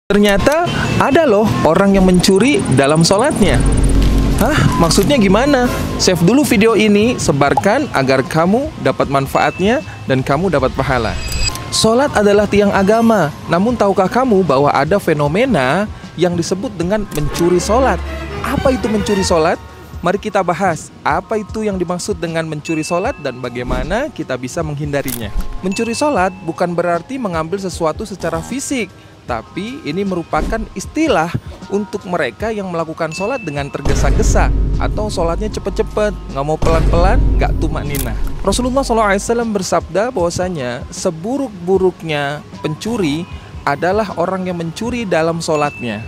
Ternyata ada loh orang yang mencuri dalam sholatnya. Hah? Maksudnya gimana? Save dulu video ini, sebarkan agar kamu dapat manfaatnya dan kamu dapat pahala. Sholat adalah tiang agama. Namun tahukah kamu bahwa ada fenomena yang disebut dengan mencuri sholat? Apa itu mencuri sholat? Mari kita bahas apa itu yang dimaksud dengan mencuri sholat dan bagaimana kita bisa menghindarinya. Mencuri sholat bukan berarti mengambil sesuatu secara fisik, tapi ini merupakan istilah untuk mereka yang melakukan sholat dengan tergesa-gesa atau sholatnya cepet-cepet, nggak mau pelan-pelan, nggak tumakninah. Rasulullah SAW bersabda bahwasanya seburuk-buruknya pencuri adalah orang yang mencuri dalam sholatnya.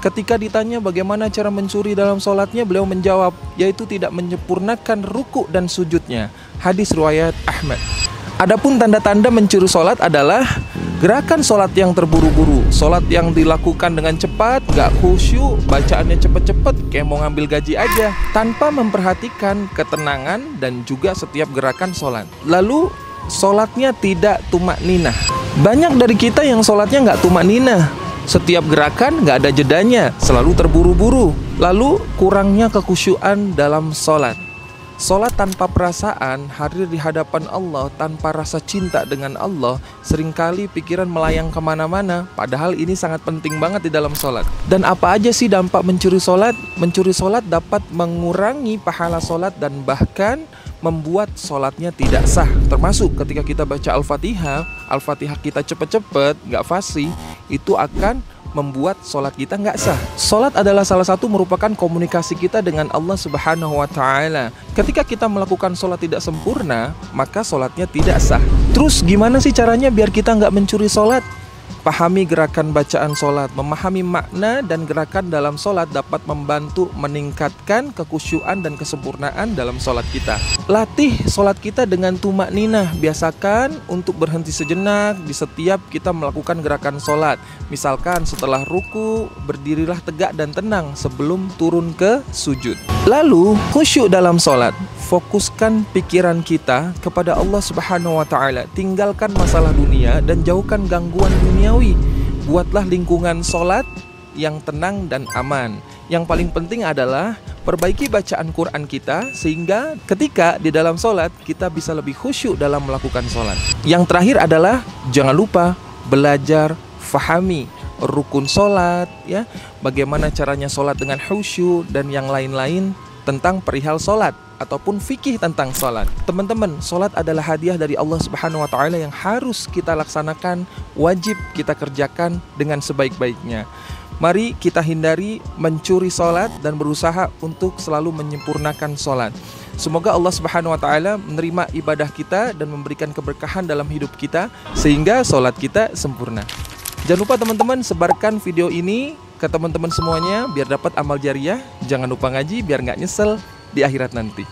Ketika ditanya bagaimana cara mencuri dalam sholatnya, beliau menjawab, yaitu tidak menyempurnakan ruku dan sujudnya. Hadis riwayat Ahmad. Adapun tanda-tanda mencuri sholat adalah gerakan sholat yang terburu-buru, sholat yang dilakukan dengan cepat, gak khusyuk, bacaannya cepet-cepet, kayak mau ngambil gaji aja, tanpa memperhatikan ketenangan dan juga setiap gerakan sholat. Lalu sholatnya tidak tumakninah. Banyak dari kita yang sholatnya gak tumakninah. Setiap gerakan gak ada jedanya, selalu terburu-buru. Lalu kurangnya kekhusyuan dalam sholat. Sholat tanpa perasaan, hadir di hadapan Allah tanpa rasa cinta dengan Allah, seringkali pikiran melayang kemana-mana, padahal ini sangat penting banget di dalam sholat. Dan apa aja sih dampak mencuri sholat? Mencuri sholat dapat mengurangi pahala sholat dan bahkan membuat sholatnya tidak sah. Termasuk ketika kita baca Al-Fatihah kita cepet-cepet, gak fasih, itu akan membuat sholat kita nggak sah. Sholat adalah salah satu merupakan komunikasi kita dengan Allah Subhanahu wa Ta'ala. Ketika kita melakukan sholat tidak sempurna, maka sholatnya tidak sah. Terus gimana sih caranya biar kita nggak mencuri sholat? Pahami gerakan bacaan sholat. Memahami makna dan gerakan dalam sholat dapat membantu meningkatkan kekhusyuan dan kesempurnaan dalam sholat kita. Latih sholat kita dengan tumakninah. Biasakan untuk berhenti sejenak di setiap kita melakukan gerakan sholat. Misalkan setelah ruku, berdirilah tegak dan tenang sebelum turun ke sujud. Lalu khusyuk dalam sholat. Fokuskan pikiran kita kepada Allah Subhanahu wa Ta'ala. Tinggalkan masalah dunia dan jauhkan gangguan duniawi. Buatlah lingkungan sholat yang tenang dan aman. Yang paling penting adalah perbaiki bacaan Quran kita, sehingga ketika di dalam sholat kita bisa lebih khusyuk dalam melakukan sholat. Yang terakhir adalah jangan lupa belajar fahami rukun sholat, ya, bagaimana caranya sholat dengan khusyuk dan yang lain-lain tentang perihal sholat ataupun fikih tentang sholat. Teman-teman, sholat adalah hadiah dari Allah Subhanahu wa Ta'ala yang harus kita laksanakan, wajib kita kerjakan dengan sebaik-baiknya. Mari kita hindari mencuri sholat dan berusaha untuk selalu menyempurnakan sholat. Semoga Allah Subhanahu wa Ta'ala menerima ibadah kita dan memberikan keberkahan dalam hidup kita sehingga sholat kita sempurna. Jangan lupa teman-teman sebarkan video ini ke teman-teman semuanya biar dapat amal jariah. Jangan lupa ngaji biar nggak nyesel di akhirat nanti.